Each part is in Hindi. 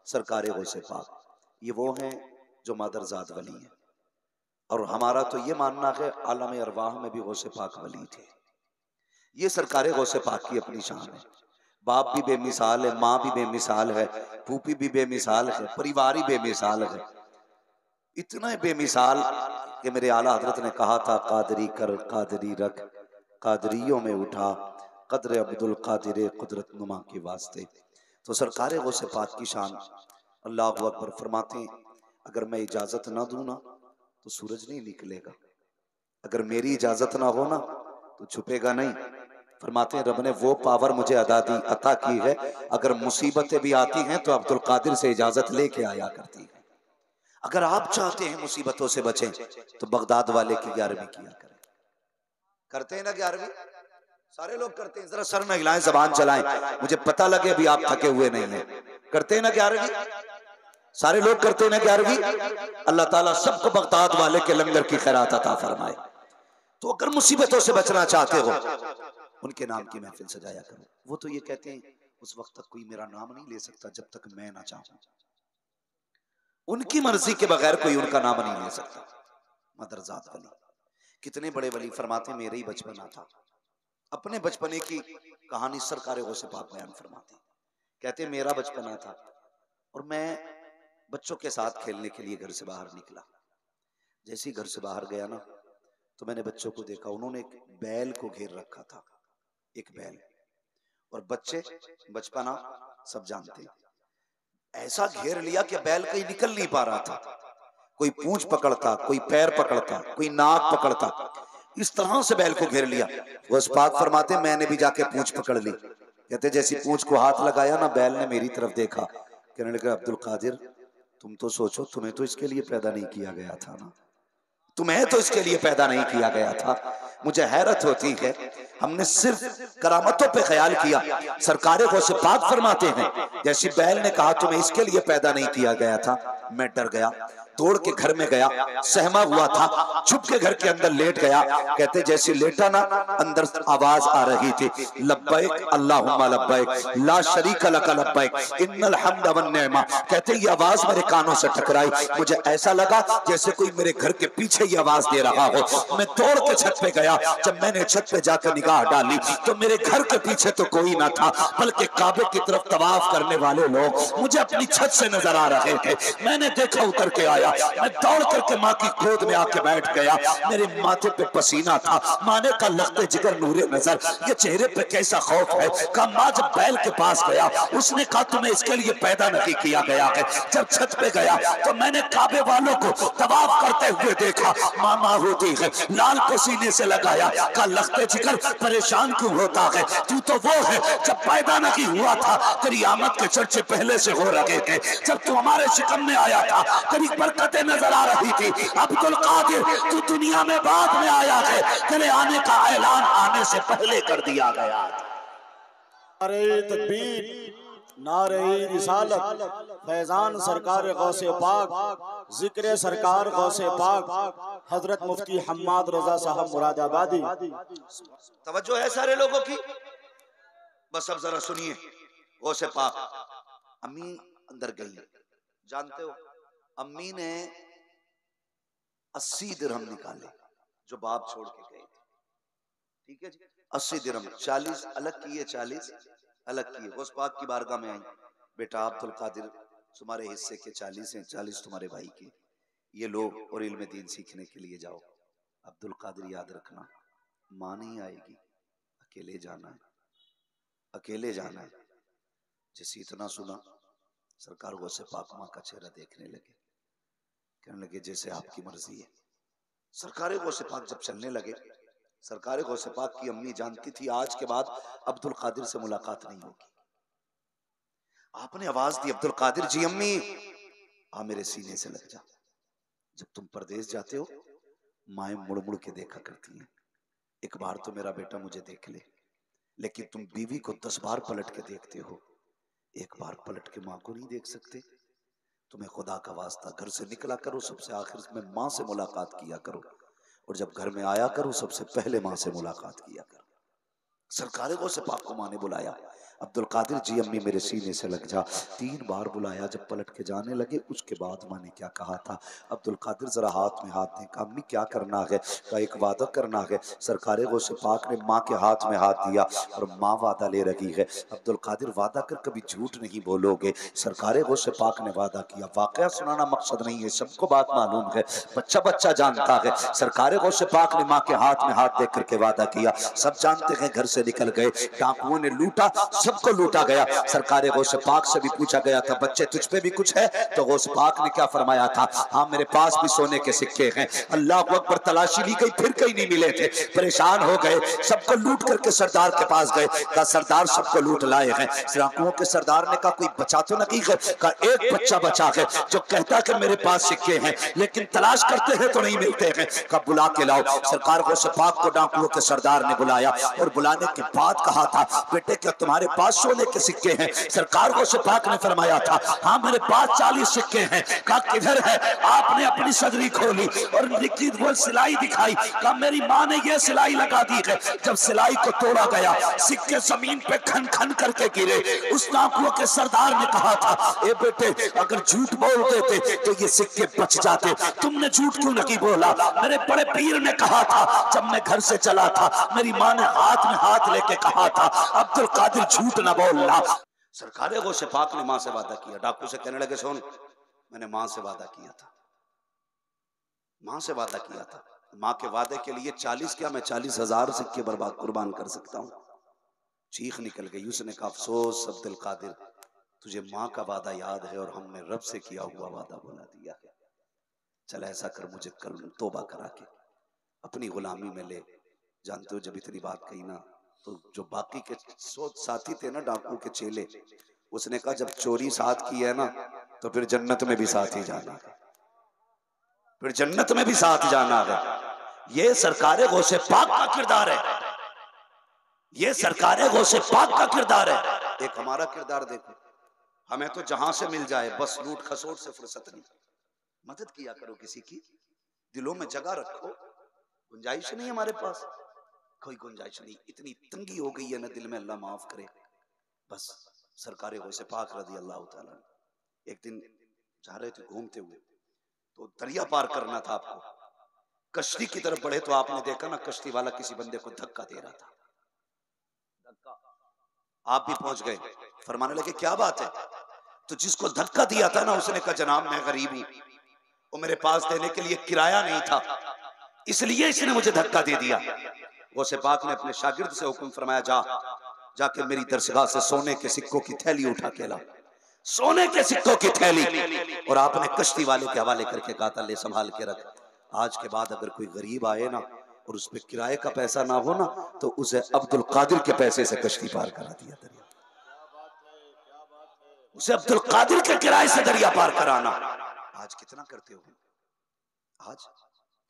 सरकार गौसे पाक, ये वो हैं जो मादरजाद वली हैं। और हमारा तो ये मानना है आलम अरवाह में भी गौसे पाक वली थे। ये सरकार गौसे पाक की अपनी शान है। बाप भी बेमिसाल है, माँ भी बेमिसाल है, फूफी भी बेमिसाल है, परिवार ही बेमिसाल है। इतना बेमिसाल कि मेरे आला हजरत ने कहा था, कादरी कर कादरी रख, कादरियों में उठा कदर अब्दुल कादिर कुदरत नुमा के वास्ते। तो सरकार गौसे पाक की शान, अल्लाह अकबर फरमाते हैं, अगर मैं इजाजत ना दूं ना तो सूरज नहीं निकलेगा, अगर मेरी इजाजत ना हो ना तो छुपेगा नहीं। फरमाते हैं, रब ने वो पावर मुझे अता की है, अगर मुसीबतें भी आती हैं तो अब्दुल कादिर से इजाजत लेके आया करती है। अगर आप चाहते हैं मुसीबतों से बचें तो बगदाद वाले की 11वीं किया करें। करते हैं ना 11वीं? सारे लोग करते हैं। जरा सर न हिलाएं, जबान चलाएं, मुझे पता लगे अभी आप थके हुए नहीं हैं। करते हैं ना 11वीं? सारे लोग करते हैं ना 11वीं? अल्लाह ताला सबको बगदाद वाले के लंगर की खैरात अता फरमाए। तो अगर मुसीबतों से बचना चाहते हो उनके नाम की महफिल सजाया करो। वो तो ये कहते हैं, उस वक्त तक कोई मेरा नाम नहीं ले सकता जब तक मैं ना चाहूं। उनकी मर्जी के बगैर कोई उनका नाम नहीं ले सकता। मदरजात वली, कितने बड़े वली। फरमाते मेरे ही बचपना था। अपने बचपने की कहानी सरकार गौसे पाक बयान फरमाते, कहते मेरा बचपना था और मैं बच्चों के साथ खेलने के लिए घर से बाहर निकला। जैसे ही घर से बाहर गया ना तो मैंने बच्चों को देखा, उन्होंने एक बैल को घेर रखा था, एक बैल। और बच्चे बचपना सब जानते हैं, ऐसा घेर लिया कि बैल कहीं निकल नहीं पा रहा था। कोई पूंछ पकड़ता, कोई पैर पकड़ता, कोई नाक पकड़ता, इस तरह से बैल को घेर लिया। वो पाक फरमाते मैंने भी जाके पूंछ पकड़ ली। कहते जैसी पूंछ को हाथ लगाया ना, बैल ने मेरी तरफ देखा, कहने लगा अब्दुल कादिर तुम तो सोचो, तुम्हें तो इसके लिए पैदा नहीं किया गया था ना, तुम्हें तो इसके लिए पैदा नहीं किया गया था। मुझे हैरत होती है, हमने सिर्फ करामतों पे ख्याल किया। सरकार गौसे पाक फरमाते हैं जैसी बैल ने कहा तुम्हें इसके लिए पैदा नहीं किया गया था, मैं डर गया, दौड़ के घर में गया, सहमा हुआ था, छुप के घर के अंदर लेट गया। कहते जैसे लेटा ना, अंदर आवाज आ रही थी, लब्बैक अल्लाहुम्मा लब्बैक ला शरीका लक लब्बैक इन्नल हम्द वन निअमा। कहते ये आवाज मेरे कानों से टकराई, मुझे ऐसा लगा जैसे कोई मेरे घर के पीछे ये आवाज दे रहा हो। मैं दौड़ के छत पे गया। जब मैंने छत पे जाकर निगाह डाली तो मेरे घर के पीछे तो कोई ना था, बल्कि काबे की तरफ तवाफ करने वाले लोग मुझे अपनी छत से नजर आ रहे थे। मैंने देखा, उतर के आया, मैं दौड़ करके माँ की गोद में आके बैठ गया। मेरे माथे पे पसीना था, माँ ने कहा लख्ते जिगर नूरे नजर, ये चेहरे पे कैसा खौफ है। कहा माँ जब बैल के पास गया उसने कहा तुम्हें इसके लिए पैदा नहीं किया गया है। जब छत पे गया तो मैंने काबे वालों को तवाफ करते हुए देखा, मामा होती है, लाल को सीने से लगाया, कहा लख्ते जिगर परेशान क्यों होता है, तू तो वो है जब पैदा नहीं हुआ था तेरी आमद के चर्चे पहले से हो रहे थे, जब तू हमारे शिकम में आया था तेरी बरकतें नजर आ रही थी। अब्दुल कादिर तू दुनिया में बाद में आया है, तेरे आने का ऐलान आने से पहले कर दिया गया। नारे तकबीर, नारे रिसालत, फैजान सरकार गौसे पाक, जिक्र सरकार गौसे पाक, हजरत मुफ्ती हम्माद रजा साहब मुरादाबादी। तवज्जो है सारे लोगों की? बस अब जरा सुनिए। गौसे पाक, अम्मी अंदर गई, जानते हो अम्मी ने 80 दिरहम निकाले जो बाप छोड़ के गए थे। ठीक है जी, 80 दिरहम, 40 अलग किए, 40 अलग किए। गौस पाक की बारगाह में आई, बेटा अब्दुल कादिर तुम्हारे हिस्से के 40 हैं, 40 तुम्हारे भाई के, ये लो और इल्म दीन सीखने के लिए जाओ। अब्दुल कादिर याद रखना, माँ नहीं आएगी, अकेले जाना है, अकेले जाना है। जैसे इतना सुना, सरकार गौसे पाक माँ का चेहरा देखने लगे, कहने लगे जैसे आपकी मर्जी है। सरकार गौसे पाक जब चलने लगे, सरकार गौसे पाक की अम्मी जानती थी आज के बाद अब्दुल कादिर से मुलाकात नहीं होगी। आपने आवाज दी, अब्दुल कादिर जी अम्मी आ मेरे सीने से लग जा। जब तुम परदेश जाते हो माए मुड़ मुड़ के देखा करती हैं, एक बार तो मेरा बेटा मुझे देख ले, लेकिन तुम बीवी को 10 बार पलट के देखते हो, एक बार पलट के माँ को नहीं देख सकते। तुम्हें खुदा का वास्ता घर से निकला करो, सबसे आखिर में माँ से मुलाकात किया करो, और जब घर में आया करो सबसे पहले माँ से मुलाकात किया करो। सरकारे गौसे पाक को माँ ने बुलाया, अब्दुल कादिर जी अम्मी मेरे सीने से लग जा। 3 बार बुलाया, जब पलट के जाने लगे उसके बाद माँ ने क्या कहा था, अब्दुल कादिर जरा हाथ में हाथ दे, कहा अम्मी क्या करना है, का एक वादा करना है। सरकारे गौसे पाक ने माँ के हाथ में हाथ दिया और माँ वादा ले रही है, अब्दुल कादिर वादा कर कभी झूठ नहीं बोलोगे। सरकारे गौसे पाक ने वादा किया, वाकया सुनाना मकसद नहीं है, सबको बात मालूम है, बच्चा बच्चा जानता है। सरकारे गौसे पाक ने माँ के हाथ में हाथ दे करके वादा किया, सब जानते हैं, घर से निकल गए, डाकुओं ने लूटा, सबको लूटा गया। सरकारे गौसे पाक से भी पूछा गया था, बच्चे तुझ पे भी कुछ है, तो गौसे पाक ने क्या फरमाया था, हाँ मेरे पास भी सोने के सिक्के हैं। अल्लाह अकबर, तलाशी ली गई, फिर कहीं नहीं मिले थे, परेशान हो गए, सबको लूट करके सरदार के पास गए, कहा सरदार सबको लूट लाए हैं। डाकुओं के सरदार ने कहा कोई बचा तो नहीं है, कहा एक बच्चा बचा है जो कहता कि मेरे पास सिक्के हैं, लेकिन तलाश करते हैं तो नहीं मिलते हैं, कहा बुला के लाओ। सरकार गौसे पाक को डाकुओं के सरदार ने बुलाया और बुलाने के बाद कहा था, बेटे क्या तुम्हारे पास सोने के सिक्के हैं? सरकार गौसे पाक ने फरमाया था, हाँ मेरे पास 40 सिक्के हैं। कहा किधर है? आपने अपनी सदरी खोली और लिखी वो सिलाई दिखाई, कहा मेरी माँ ने ये सिलाई लगा दी है। जब सिलाई को तोड़ा गया, सिक्के जमीन पे खन खन करके गिरे। उस डाकुओं के सरदार ने कहा था, ए बेटे अगर झूठ बोल देते तो ये सिक्के बच जाते, तुमने झूठ क्यों नहीं बोला? मेरे बड़े पीर ने कहा था, जब मैं घर से चला था मेरी माँ ने हाथ में हाथ लेके कहा था, अब्दुल कादिर झूठ ना बोलना। सरकारे गौसे पाक ने माँ से वादा किया। डाकू से कहने लगे, सुन मैंने माँ से वादा किया था, माँ से वादा किया था, माँ के वादे के लिए 40 क्या मैं 40,000 सिक्के बर्बाद कुर्बान कर सकता हूँ। चीख निकल गई। उसने कहा अफसोस अब्दुल कादिर, तुझे माँ का वादा याद है और हमने रब से किया हुआ वादा भुला दिया है। चल ऐसा कर, मुझे कल तौबा करा के अपनी गुलामी में ले। जानते हो जब इतनी बात कही ना, तो जो बाकी के साथी थे ना डाकू के चेले, उसने कहा जब चोरी साथ की है ना तो फिर जन्नत में भी साथ ही जाना है, फिर जन्नत में भी साथ जाना है। ये सरकारे गौसे पाक का किरदार है, ये सरकारे गौसे पाक का किरदार है। एक हमारा किरदार देखो, हमें तो जहां से मिल जाए बस लूट खसोट से फुर्सत नहीं। मदद किया करो किसी की, दिलों में जगह रखो। गुंजाइश नहीं हमारे पास, कोई गुंजाइश नहीं, इतनी तंगी हो गई है ना दिल में, अल्लाह माफ करे। बस सरकारे गौसे पाक रज़ी अल्लाह तआला एक दिन जा रहे थे घूमते हुए, तो दरिया पार करना था आपको, कश्ती की तरफ बढ़े तो आपने देखा ना कश्ती वाला किसी बंदे को धक्का दे रहा था। आप भी पहुंच गए, फरमाने लगे क्या बात है? तो जिसको धक्का दिया था ना उसने कहा जनाब मैं गरीब हूं, वो मेरे पास देने के लिए किराया नहीं था, इसलिए इसने मुझे धक्का दे दिया। गौसे पाक ने अपने शागिर्द से हुक्म फरमाया, जाके मेरी दरसगाह से सोने के सिक्कों की थैली उठा के ला, सोने के सिक्कों की थैली। और आपने कश्ती वाले के हवाले करके कहा था ले संभाल के रख, आज के बाद अगर कोई गरीब आए ना और उस पे किराए का पैसा ना हो ना तो उसे अब्दुल कादिर के पैसे से कश्ती पार करा दिया दरिया, उसे अब्दुल कादिर के किराए से दरिया पार कराना। आज कितना करते हो, आज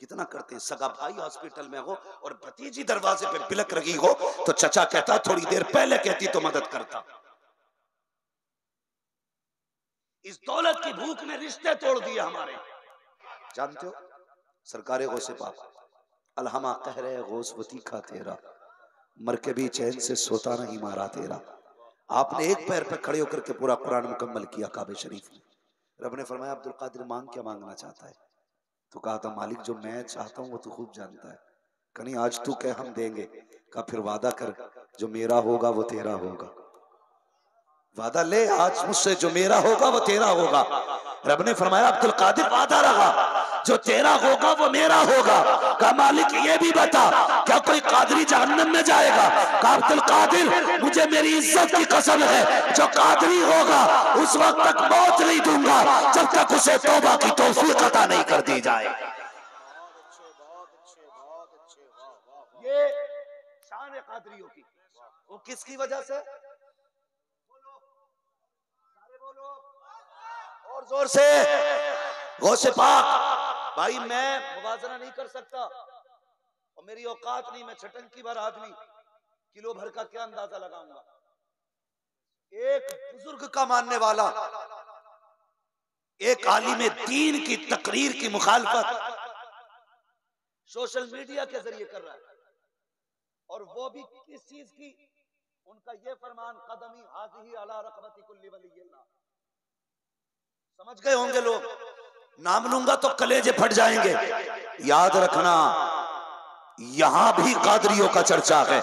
कितना करते हैं? सगा भाई हॉस्पिटल में हो और भतीजी दरवाजे पे बिलक रही हो तो चचा कहता थोड़ी देर पहले कहती तो मदद करता। इस दौलत की भूख ने रिश्ते तोड़ दिए हमारे। जानते हो सरकारे गौसे पाक, अलहमा कह रहे गौसवती का तेरा, मर के भी चैन से सोता नहीं मारा तेरा। आपने एक पैर पे खड़े होकर के पूरा कुरान मुकम्मल किया काबे शरीफ में। रब ने फरमाया अब्दुल कादिर मांग क्या मांगना चाहता है? तो कहा था मालिक जो मैं चाहता हूँ वो तू खूब जानता है। कहीं आज तू कह हम देंगे, कहा फिर वादा कर जो मेरा होगा वो तेरा होगा, वादा ले आज मुझसे जो मेरा होगा वो तेरा होगा। रब ने फरमाया अब्दुल कादिर वादा रहा जो तेरा होगा वो मेरा होगा। कहा मालिक ये भी बता क्या कोई कादरी जहन्नम में जाएगा? कहा अब्दुल कादिर मुझे मेरी इज्जत की कसम है जो कादरी होगा उस वक्त तक मौत नहीं दूंगा जब तक उसे तौबा की तौफीक अता नहीं कर दी जाए। ये शान कादरियों की, वो किसकी वजह से? और जोर से गौसे पाक। भाई मैं मुवाजना नहीं कर सकता और मेरी औकात नहीं, मैं छटंकी भर आदमी किलो भर का क्या अंदाजा लगाऊंगा। एक बुजुर्ग का मानने वाला, एक आलिम दीन की तकरीर की मुखालफत सोशल मीडिया के जरिए कर रहा है। और वो भी किस चीज की? उनका ये फरमान, कदमी हाज़िही अला रक़बती कुल्ली वलिय्यिल्लाह। समझ गए होंगे लोग, नाम लूंगा तो कलेजे फट जाएंगे। याद रखना, यहां भी कादरियों का चर्चा है,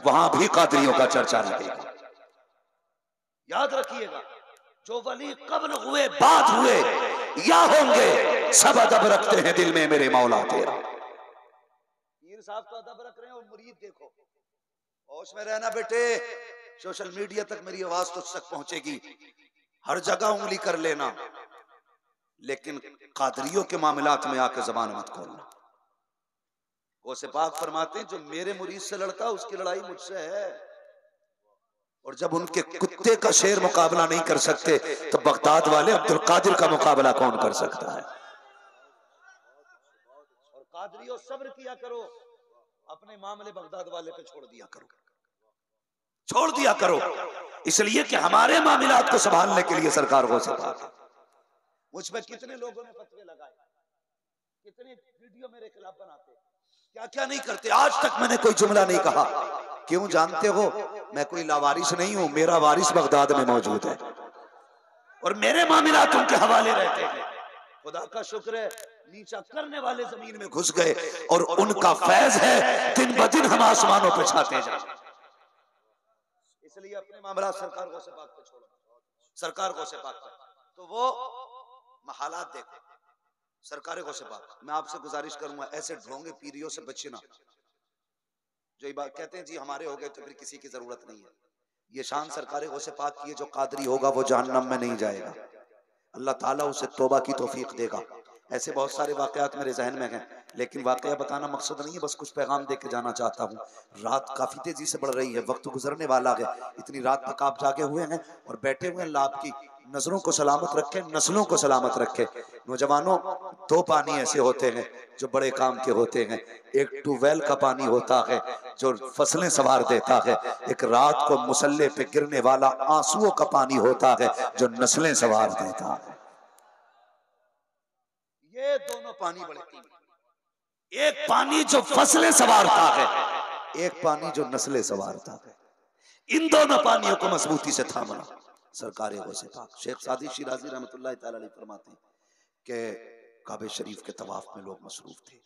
वहां भी कादरियों का चर्चा रहेगा। याद रखिएगा, जो वली कब्ल हुए, बाद हुए या होंगे, सब अदब रखते हैं दिल में मेरे मौला तेरा। पीर साहब तो अदब रख रहे हैं और मुरीद देखो। होश में रहना बेटे, सोशल मीडिया तक मेरी आवाज तुझ तक पहुंचेगी, हर जगह उंगली कर लेना, लेकिन कादरियों के मामलात में आके जबान मत खोलना। गौसे पाक फरमाते हैं, जो मेरे मुरीद से लड़ता उसकी लड़ाई मुझसे है, और जब उनके कुत्ते का शेर मुकाबला नहीं कर सकते तो बगदाद वाले अब्दुल कादिर का मुकाबला कौन कर सकता है? और कादरियों सब्र किया करो, अपने मामले बगदाद वाले पे छोड़ दिया करो, छोड़ दिया करो, इसलिए कि हमारे मामलात को संभालने के लिए सरकार गौसे पाक। मुझ पे कितने लोगों ने फतवे लगाए, कितने वीडियो मेरे खिलाफ बनाते, क्या क्या नहीं करते, आज तक मैंने कोई जुमला नहीं कहा। क्यों जानते हो? मैं कोई लावारिस नहीं हूं, मेरा वारिस बगदाद में मौजूद है और मेरे मामलात उनके हवाले रहते हैं। खुदा का शुक्र है, नीचा करने वाले जमीन में घुस गए और उनका फैज है, दिन ब दिन हम आसमानों पे छाते जाए। इसलिए अपने मामला सरकार गौसे पाक पे छोड़ो, सरकार गौसे पाक पे। तो वो हालात देखो, सरकार गौसे पाक। मैं आपसे गुजारिश करूंगा, ऐसे ढोंगे पीरियों से बचना, जो ये बात कहते हैं जी हमारे हो गए तो फिर किसी की जरूरत नहीं है। ये शान सरकार गौसे पाक की है, जो कादरी होगा वो जहन्नम में नहीं जाएगा, अल्लाह ताला उसे तौबा की तौफीक देगा। ऐसे बहुत सारे वाकयात मेरे जहन में हैं, लेकिन वाकया बताना मकसद नहीं है, बस कुछ पैगाम दे के जाना चाहता हूँ। रात काफी तेजी से बढ़ रही है, वक्त गुजरने वाला है, इतनी रात तक आप जागे हुए हैं और बैठे हुए हैं। अल्लाह आपकी नजरों को सलामत रखे, नस्लों को सलामत रखे। नौजवानों, दो पानी ऐसे होते हैं जो बड़े काम के होते हैं। एक ट्यूबवेल का पानी होता है जो फसलें संवार देता है, एक रात को मुसल्ले पे गिरने वाला आंसुओं का पानी होता है जो नस्लें संवार देता है। ये दोनों पानी बड़े कीमती, एक पानी जो फसलें संवारता है, एक पानी जो नस्लें संवारता है। इन दोनों पानियों को मजबूती से थामना सरकार गौसे पाक। शेख सादी शिराजी रहमतुल्लाह तआला अलैह फरमाते हैं कि काबे शरीफ के तवाफ में लोग मसरूफ थे,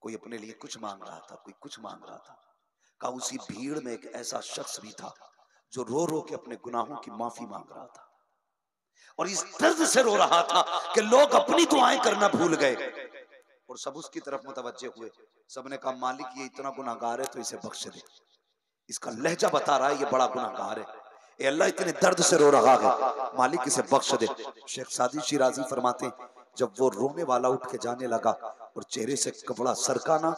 कोई अपने लिए कुछ मांग रहा था, कोई कुछ मांग रहा था। का उसी भीड़ में एक ऐसा शख्स भी था जो रो रो के अपने गुनाहों की माफी मांग रहा था और इस दर्द से रो रहा था कि लोग अपनी दुआएं करना भूल गए और सब उसकी तरफ मुतवज्जे हुए। सबने कहा, मालिक ये इतना गुनाहगार है तो इसे बख्श दे। इसका लहजा बता रहा है ये बड़ा गुनाहगार है, ए अल्लाह इतने दर्द से रो रहा है, मालिक इसे बख्श दे। शेख सादी शिराजी फरमाते हैं, जब वो रोने वाला उठ के जाने लगा और चेहरे से कपड़ा सरका ना,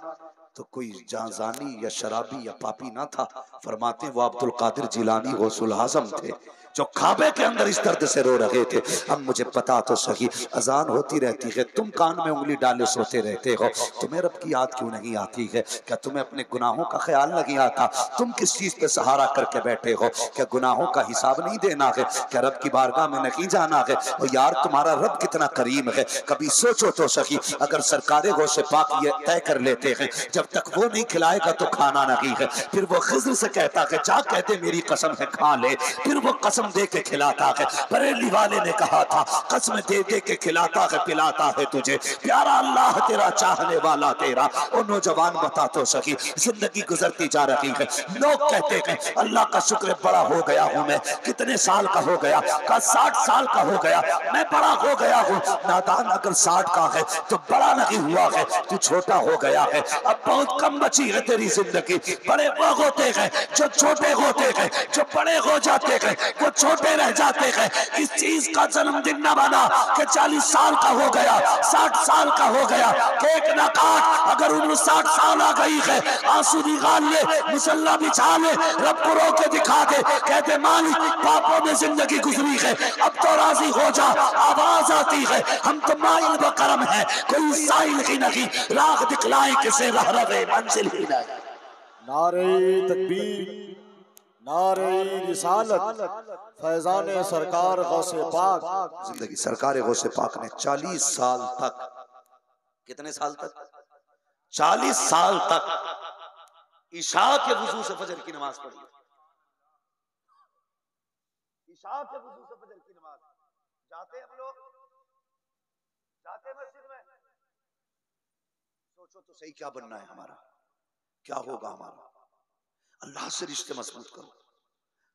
तो कोई जानी या शराबी या पापी ना था। फरमाते हैं वो अब्दुल कादिर जिलानी गौसुल आजम थे जो काबे के अंदर इस दर्द से रो रहे थे। अब मुझे पता तो सही, अजान होती रहती है, तुम कान में उंगली डाले सोते रहते हो, तुम्हें रब की याद क्यों नहीं आती है? क्या तुम्हें अपने गुनाहों का ख्याल नहीं आता? तुम किस चीज पे सहारा करके बैठे हो? क्या गुनाहों का हिसाब नहीं देना है? क्या रब की बारगाह में नहीं जाना है? और यार तुम्हारा रब कितना करीम है, कभी सोचो तो सही। अगर सरकार गौसे पाक ये तय कर लेते हैं जब तक वो नहीं खिलाएगा तो खाना नहीं है, फिर वो खिज़्र से कहता है जा कहते मेरी कसम है खा ले, फिर वो कसम दे के खिलाता है। बरेली वाले ने कहा था कसम दे दे के खिलाता है पिलाता है तुझे, प्यारा अल्लाह तेरा चाहने वाला तेरा। और नौजवान बता तो सही, जिंदगी गुजरती जा रही है, लोग कहते हैं अल्लाह का शुक्र बड़ा हो गया हूँ मैं। कितने साल का हो गया? का 60 साल का हो गया, मैं बड़ा हो गया हूँ। नादान अगर 60 का है तो बड़ा नहीं हुआ है, तू छोटा हो गया है। अब बहुत कम बची है तेरी जिंदगी। बड़े वो होते हैं जो छोटे होते हैं, जो बड़े हो जाते हैं वो छोटे रह जाते हैं। इस चीज का जन्मदिन न बना कि 40 साल का हो गया, 60 साल का हो गया, केक न काट। अगर उम्र 60 साल आ गई है, आंसू निकाल ले, मुसल्ला बिछा ले, रब को रो के दिखा दे, कहते मालिक पापों में जिंदगी गुजरी है, अब तो राजी हो जा। आवाज आती है हम तो माइल बकरम है, कोई साइल ही नहीं, राह दिखलाए किसे रह रहे मंजिल ही नहीं। नारे तकबीर, नारे रिसालत, फैजान सरकार गौसे पाक। जिंदगी सरकार गौसे पाक ने 40 साल तक, कितने साल तक? 40 साल तक ईशा के वजू से फजर की नमाज पढ़ी, ईशा के वजू से फजर की नमाज। जाते हम लोग, जाते मस्जिद में, सोचो तो सही क्या बनना है हमारा, क्या होगा हमारा। अल्लाह से रिश्ते मजबूत करो,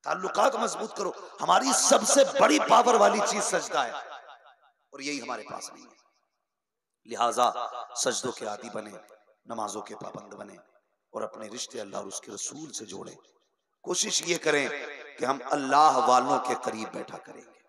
ताल्लुकात मजबूत करो। हमारी सबसे बड़ी पावर वाली चीज सजदा है और यही हमारे पास नहीं है। लिहाजा सजदों के आदी बने, नमाजों के पाबंद बने और अपने रिश्ते अल्लाह और उसके रसूल से जोड़ें। कोशिश ये करें कि हम अल्लाह वालों के करीब बैठा करेंगे,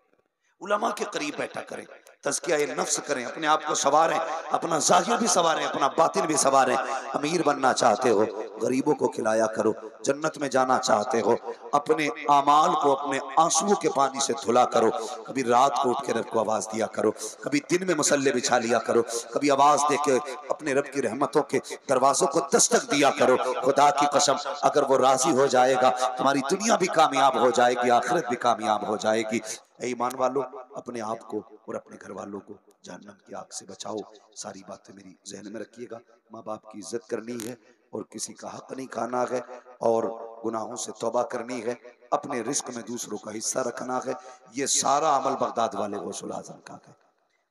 उलमा के करीब बैठा करें, तज़किया नफ्स करें, अपने आप को संवारें, अपना ज़ाहिर भी संवारें, अपना बातिन भी संवारें। अमीर बनना चाहते हो, गरीबों को खिलाया करो। जन्नत में जाना चाहते हो, अपने आमाल को अपने आंसुओं के पानी से धुला करो। कभी रात को उठ के रब को आवाज दिया करो, कभी दिन में मसल्ले बिछा लिया करो, कभी आवाज दे के अपने रब की रहमतों के दरवाजों को दस्तक दिया करो। खुदा की कसम, अगर वो राजी हो जाएगा, तुम्हारी दुनिया भी कामयाब हो जाएगी, आखिरत भी कामयाब हो जाएगी। ऐ ईमान वालों, अपने आप को और अपने घर वालों को जहन्नम की आग से बचाओ। सारी बातें मेरी जहन में रखिएगा। माँ बाप की इज्जत करनी है और किसी का हक नहीं खाना है और गुनाहों से तौबा करनी है, अपने रिस्क में दूसरों का हिस्सा रखना है। ये सारा अमल बगदाद वाले गौसुल आजम का है।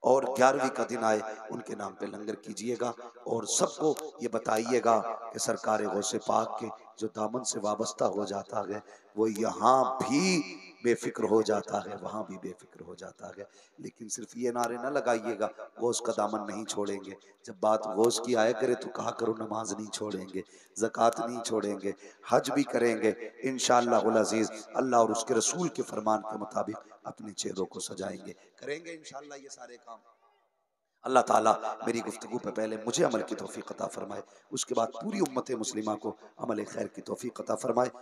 और 11वीं का दिन आए, उनके नाम पे लंगर कीजिएगा और सबको ये बताइएगा कि सरकार गौसे पाक के जो दामन से वाबस्ता हो जाता है वो यहाँ भी बेफिक्र हो जाता है, वहाँ भी बेफिक्र हो जाता है। लेकिन सिर्फ ये नारे ना लगाइएगा गौस का दामन नहीं छोड़ेंगे। जब बात गौस की आया करे तो कहा करो नमाज नहीं छोड़ेंगे, ज़कात नहीं छोड़ेंगे, हज भी करेंगे इंशाअल्लाहुल अज़ीज़। अल्लाह और उसके रसूल के फरमान के मुताबिक अपने चेहरों को सजाएंगे, करेंगे इंशाअल्लाह ये सारे काम। अल्लाह ताला मेरी गुफ्तगू पे पहले मुझे अमल की तौफीक अता फरमाए, उसके बाद पूरी उम्मत मुस्लिमा को अमल खैर की तौफीक अता फरमाए।